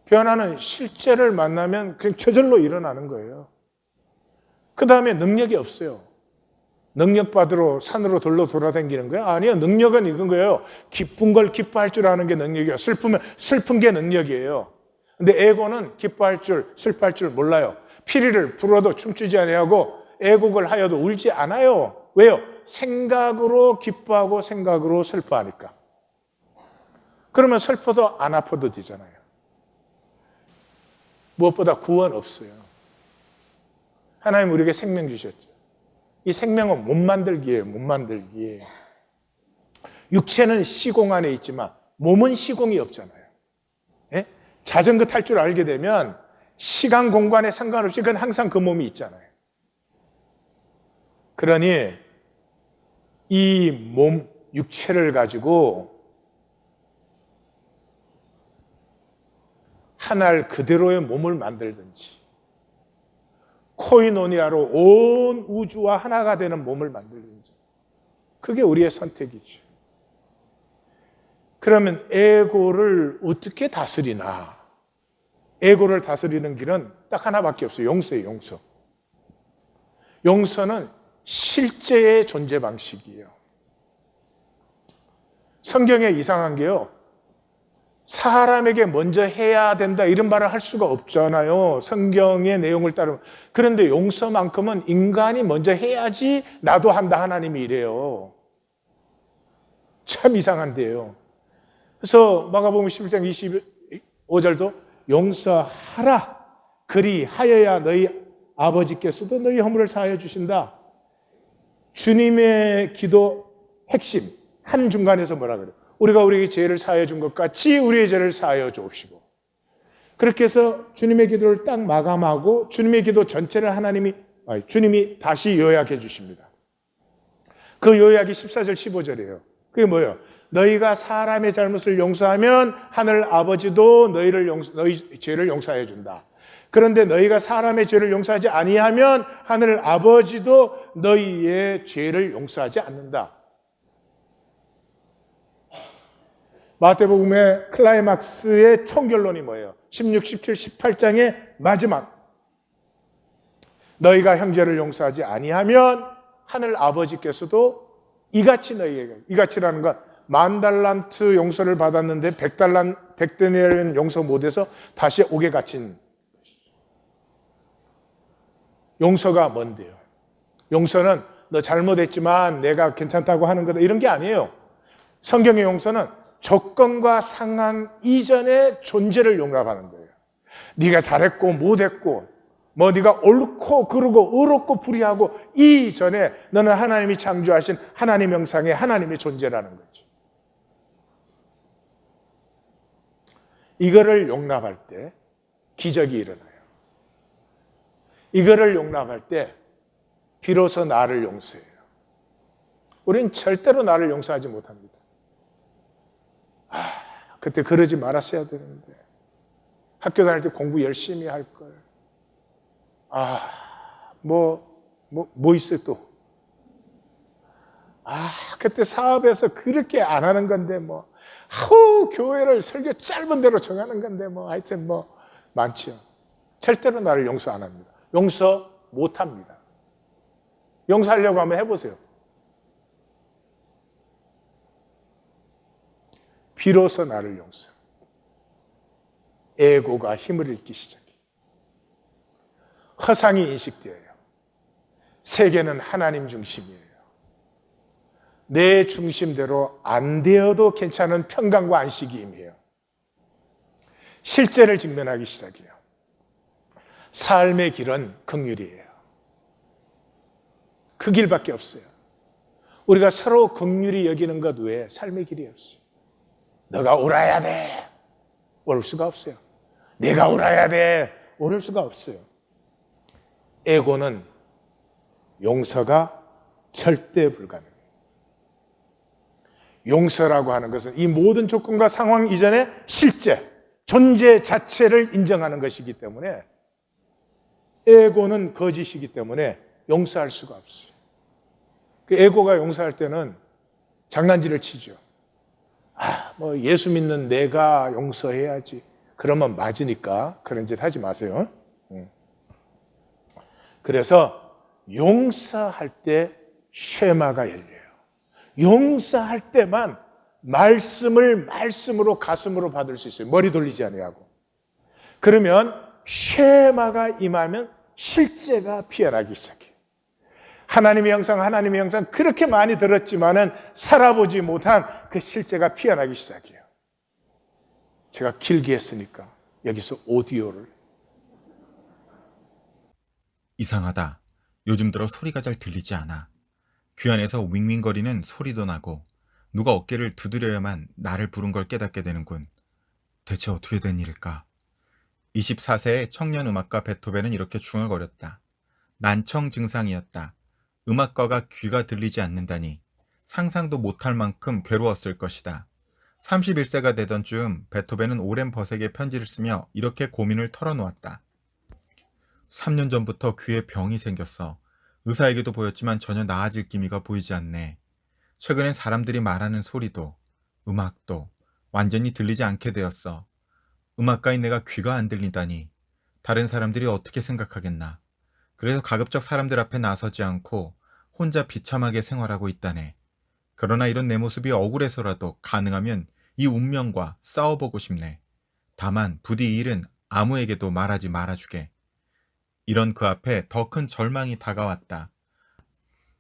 변화는 실제를 만나면 그냥 저절로 일어나는 거예요. 그 다음에 능력이 없어요. 능력 받으러 산으로 돌로 돌아다니는 거예요? 아니요. 능력은 이건 거예요. 기쁜 걸 기뻐할 줄 아는 게 능력이에요. 슬프면 슬픈 게 능력이에요. 근데 에고는 기뻐할 줄, 슬퍼할 줄 몰라요. 피리를 불어도 춤추지 아니하고 애곡을 하여도 울지 않아요. 왜요? 생각으로 기뻐하고 생각으로 슬퍼하니까. 그러면 슬퍼도 안 아파도 되잖아요. 무엇보다 구원 없어요. 하나님 우리에게 생명 주셨죠. 이 생명은 못 만들기예요. 못 만들기. 육체는 시공 안에 있지만 몸은 시공이 없잖아요. 자전거 탈 줄 알게 되면 시간 공간에 상관없이 그건 항상 그 몸이 있잖아요. 그러니 이 몸, 육체를 가지고 한 알 그대로의 몸을 만들든지 코이노니아로 온 우주와 하나가 되는 몸을 만들든지. 그게 우리의 선택이죠. 그러면 에고를 어떻게 다스리나? 에고를 다스리는 길은 딱 하나밖에 없어요. 용서예요, 용서. 용서는 실제의 존재 방식이에요. 성경에 이상한 게요, 사람에게 먼저 해야 된다 이런 말을 할 수가 없잖아요. 성경의 내용을 따르면. 그런데 용서만큼은 인간이 먼저 해야지 나도 한다, 하나님이 이래요. 참 이상한데요. 그래서 마가복음 11장 25절도 용서하라, 그리하여야 너희 아버지께서도 너희 허물을 사하여 주신다. 주님의 기도 핵심 한중간에서 뭐라 그래요? 우리가 우리에게 죄를 사하여 준 것 같이 우리의 죄를 사하여 주옵시고. 그렇게 해서 주님의 기도를 딱 마감하고 주님의 기도 전체를 주님이 다시 요약해 주십니다. 그 요약이 14절 15절이에요. 그게 뭐예요? 너희가 사람의 잘못을 용서하면 하늘 아버지도 너희 죄를 용서해 준다. 그런데 너희가 사람의 죄를 용서하지 아니하면 하늘 아버지도 너희의 죄를 용서하지 않는다. 마태복음의 클라이막스의 총결론이 뭐예요? 16, 17, 18장의 마지막. 너희가 형제를 용서하지 아니하면 하늘 아버지께서도 이같이 너희에게, 이같이라는 건 10,000달란트 용서를 받았는데 100데나리온 용서 못해서 다시 옥에 갇힌. 용서가 뭔데요? 용서는 너 잘못했지만 내가 괜찮다고 하는 거다 이런 게 아니에요. 성경의 용서는 조건과 상황 이전의 존재를 용납하는 거예요. 네가 잘했고 못했고 네가 옳고 그르고 의롭고 불의하고 이전에 너는 하나님이 창조하신 하나님 형상의 하나님의 존재라는 거죠. 이거를 용납할 때 기적이 일어나요. 이거를 용납할 때 비로소 나를 용서해요. 우린 절대로 나를 용서하지 못합니다. 그때 그러지 말았어야 되는데, 학교 다닐 때 공부 열심히 할 걸. 뭐 있어요 또? 그때 사업에서 그렇게 안 하는 건데 교회를 설교 짧은 대로 정하는 건데 하여튼 많지요. 절대로 나를 용서 안 합니다. 용서 못 합니다. 용서하려고 한번 해보세요. 비로소 나를 용서. 에고가 힘을 잃기 시작해요. 허상이 인식되어요. 세계는 하나님 중심이에요. 내 중심대로 안 되어도 괜찮은 평강과 안식이 임해요. 실제를 직면하기 시작해요. 삶의 길은 긍휼이에요. 그 길밖에 없어요. 우리가 서로 긍휼히 여기는 것 외에 삶의 길이 없어요. 너가 옳아야 돼. 옳을 수가 없어요. 내가 옳아야 돼. 옳을 수가 없어요. 에고는 용서가 절대 불가능해요. 용서라고 하는 것은 이 모든 조건과 상황 이전에 실제, 존재 자체를 인정하는 것이기 때문에 에고는 거짓이기 때문에 용서할 수가 없어요. 그 에고가 용서할 때는 장난질을 치죠. 예수 믿는 내가 용서해야지. 그러면 맞으니까 그런 짓 하지 마세요. 그래서 용서할 때 쉐마가 열려요. 용서할 때만 말씀으로 가슴으로 받을 수 있어요. 머리 돌리지 아니하고. 그러면 쉐마가 임하면 실제가 피어나기 시작해요. 하나님의 형상 그렇게 많이 들었지만은 살아보지 못한 그 실제가 피어나기 시작해요. 제가 길게 했으니까 여기서 오디오를. 이상하다. 요즘 들어 소리가 잘 들리지 않아. 귀 안에서 윙윙거리는 소리도 나고 누가 어깨를 두드려야만 나를 부른 걸 깨닫게 되는군. 대체 어떻게 된 일일까? 24세의 청년 음악가 베토벤은 이렇게 중얼거렸다. 난청 증상이었다. 음악가가 귀가 들리지 않는다니 상상도 못할 만큼 괴로웠을 것이다. 31세가 되던 즈음 베토벤은 오랜 버색에 편지를 쓰며 이렇게 고민을 털어놓았다. 3년 전부터 귀에 병이 생겼어. 의사에게도 보였지만 전혀 나아질 기미가 보이지 않네. 최근엔 사람들이 말하는 소리도, 음악도 완전히 들리지 않게 되었어. 음악가인 내가 귀가 안 들리다니. 다른 사람들이 어떻게 생각하겠나. 그래서 가급적 사람들 앞에 나서지 않고 혼자 비참하게 생활하고 있다네. 그러나 이런 내 모습이 억울해서라도 가능하면 이 운명과 싸워보고 싶네. 다만 부디 이 일은 아무에게도 말하지 말아주게. 이런 그 앞에 더 큰 절망이 다가왔다.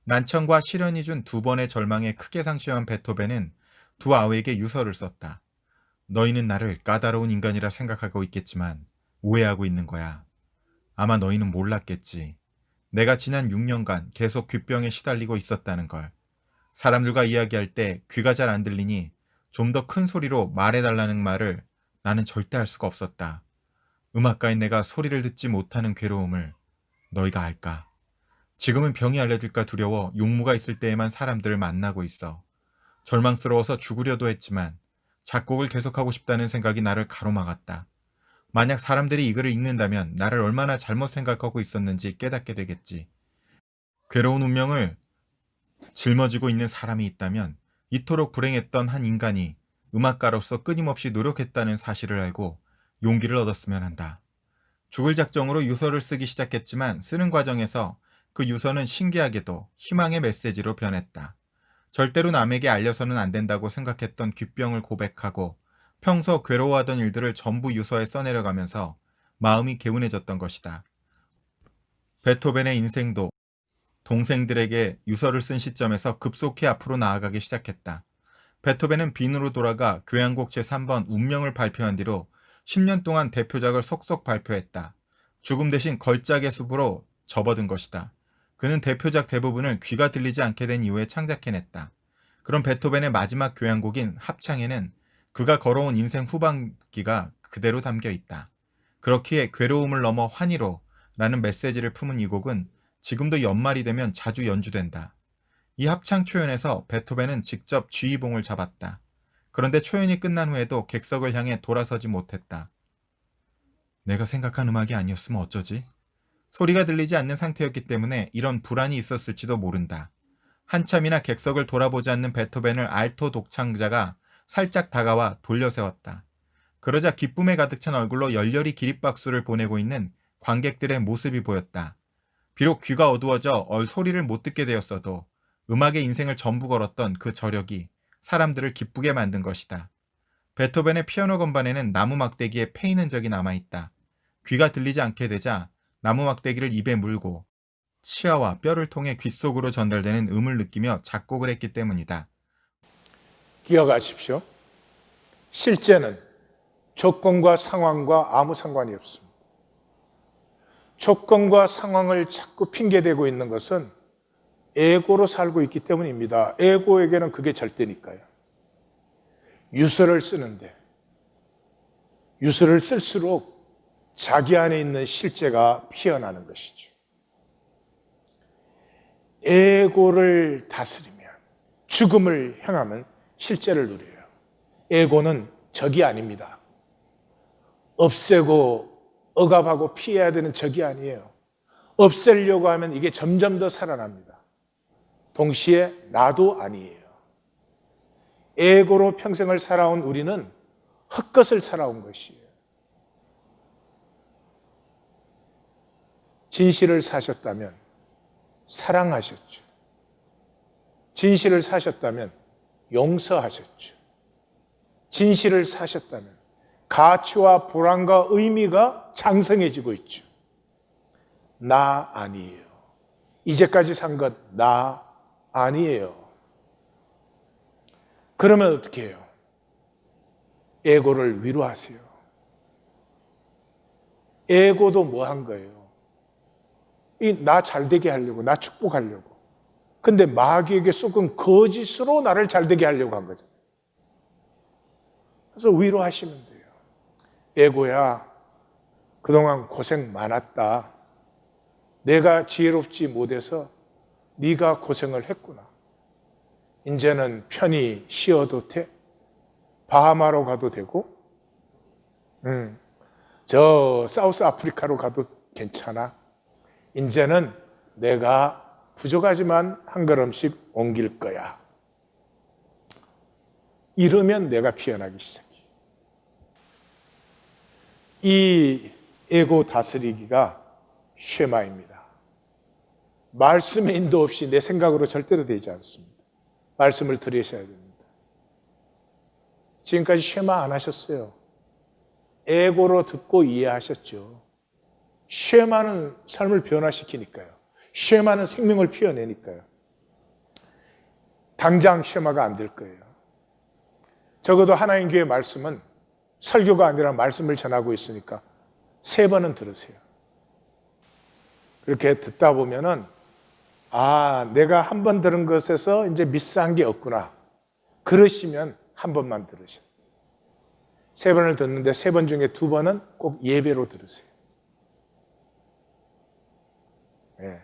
난청과 시련이 준 두 번의 절망에 크게 상심한 베토벤은 두 아우에게 유서를 썼다. 너희는 나를 까다로운 인간이라 생각하고 있겠지만 오해하고 있는 거야. 아마 너희는 몰랐겠지. 내가 지난 6년간 계속 귀병에 시달리고 있었다는 걸. 사람들과 이야기할 때 귀가 잘 안 들리니 좀 더 큰 소리로 말해달라는 말을 나는 절대 할 수가 없었다. 음악가인 내가 소리를 듣지 못하는 괴로움을 너희가 알까? 지금은 병이 알려질까 두려워 용무가 있을 때에만 사람들을 만나고 있어. 절망스러워서 죽으려도 했지만 작곡을 계속하고 싶다는 생각이 나를 가로막았다. 만약 사람들이 이 글을 읽는다면 나를 얼마나 잘못 생각하고 있었는지 깨닫게 되겠지. 괴로운 운명을 짊어지고 있는 사람이 있다면 이토록 불행했던 한 인간이 음악가로서 끊임없이 노력했다는 사실을 알고 용기를 얻었으면 한다. 죽을 작정으로 유서를 쓰기 시작했지만 쓰는 과정에서 그 유서는 신기하게도 희망의 메시지로 변했다. 절대로 남에게 알려서는 안 된다고 생각했던 귀병을 고백하고 평소 괴로워하던 일들을 전부 유서에 써내려가면서 마음이 개운해졌던 것이다. 베토벤의 인생도 동생들에게 유서를 쓴 시점에서 급속히 앞으로 나아가기 시작했다. 베토벤은 빈으로 돌아가 교향곡 제3번 운명을 발표한 뒤로 10년 동안 대표작을 속속 발표했다. 죽음 대신 걸작의 숲으로 접어든 것이다. 그는 대표작 대부분을 귀가 들리지 않게 된 이후에 창작해냈다. 그런 베토벤의 마지막 교향곡인 합창에는 그가 걸어온 인생 후반기가 그대로 담겨 있다. 그렇기에 괴로움을 넘어 환희로 라는 메시지를 품은 이 곡은 지금도 연말이 되면 자주 연주된다. 이 합창 초연에서 베토벤은 직접 지휘봉을 잡았다. 그런데 초연이 끝난 후에도 객석을 향해 돌아서지 못했다. 내가 생각한 음악이 아니었으면 어쩌지? 소리가 들리지 않는 상태였기 때문에 이런 불안이 있었을지도 모른다. 한참이나 객석을 돌아보지 않는 베토벤을 알토 독창자가 살짝 다가와 돌려세웠다. 그러자 기쁨에 가득 찬 얼굴로 열렬히 기립박수를 보내고 있는 관객들의 모습이 보였다. 비록 귀가 어두워져 소리를 못 듣게 되었어도 음악의 인생을 전부 걸었던 그 저력이 사람들을 기쁘게 만든 것이다. 베토벤의 피아노 건반에는 나무 막대기에 패인 흔적이 남아있다. 귀가 들리지 않게 되자 나무 막대기를 입에 물고 치아와 뼈를 통해 귀 속으로 전달되는 음을 느끼며 작곡을 했기 때문이다. 기억하십시오. 실제는 조건과 상황과 아무 상관이 없습니다. 조건과 상황을 자꾸 핑계대고 있는 것은 에고로 살고 있기 때문입니다. 에고에게는 그게 절대니까요. 유서를 쓰는데 유서를 쓸수록 자기 안에 있는 실제가 피어나는 것이죠. 에고를 다스리면, 죽음을 향하면 실제를 누려요. 에고는 적이 아닙니다. 없애고 억압하고 피해야 되는 적이 아니에요. 없애려고 하면 이게 점점 더 살아납니다. 동시에 나도 아니에요. 에고로 평생을 살아온 우리는 헛것을 살아온 것이에요. 진실을 사셨다면 사랑하셨죠. 진실을 사셨다면 용서하셨죠. 진실을 사셨다면 가치와 보람과 의미가 장성해지고 있죠. 나 아니에요. 이제까지 산 것 나 아니에요. 그러면 어떻게 해요? 에고를 위로하세요. 에고도 뭐 한 거예요? 나 잘되게 하려고, 나 축복하려고. 근데 마귀에게 속은 거짓으로 나를 잘되게 하려고 한 거죠. 그래서 위로하시면 돼요. 에고야, 그동안 고생 많았다. 내가 지혜롭지 못해서 네가 고생을 했구나. 이제는 편히 쉬어도 돼. 바하마로 가도 되고, 저 사우스 아프리카로 가도 괜찮아. 이제는 내가 부족하지만 한 걸음씩 옮길 거야. 이러면 내가 피어나기 시작해. 이 에고 다스리기가 쉐마입니다. 말씀의 인도 없이 내 생각으로 절대로 되지 않습니다. 말씀을 들으셔야 됩니다. 지금까지 쉐마 안 하셨어요. 에고로 듣고 이해하셨죠. 쉐마는 삶을 변화시키니까요. 쉐마는 생명을 피워내니까요. 당장 쉐마가 안 될 거예요. 적어도 하나님 교회 말씀은 설교가 아니라 말씀을 전하고 있으니까 3번은 들으세요. 그렇게 듣다 보면은 내가 한 번 들은 것에서 이제 미스한 게 없구나. 그러시면 한 번만 들으세요. 3번을 듣는데 3번 중에 2번은 꼭 예배로 들으세요. 네.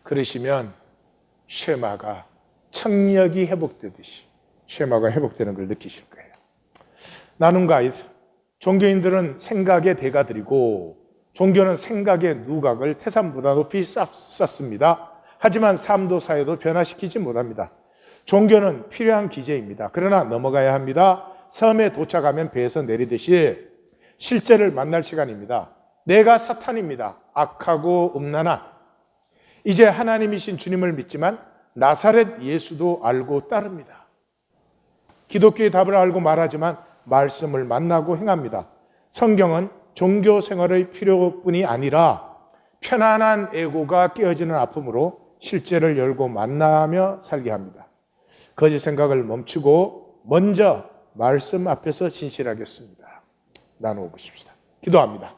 그러시면 쉐마가 청력이 회복되듯이 쉐마가 회복되는 걸 느끼실 거예요. 나눔과 종교인들은 생각의 대가들이고 종교는 생각의 누각을 태산보다 높이 쌓습니다. 하지만 삶도 사회도 변화시키지 못합니다. 종교는 필요한 기제입니다. 그러나 넘어가야 합니다. 섬에 도착하면 배에서 내리듯이 실제를 만날 시간입니다. 내가 사탄입니다. 악하고 음란한. 이제 하나님이신 주님을 믿지만 나사렛 예수도 알고 따릅니다. 기독교의 답을 알고 말하지만 말씀을 만나고 행합니다. 성경은 종교 생활의 필요뿐이 아니라 편안한 에고가 깨어지는 아픔으로 실제를 열고 만나며 살게 합니다. 거짓 생각을 멈추고 먼저 말씀 앞에서 진실하겠습니다. 나누어 보십시다. 기도합니다.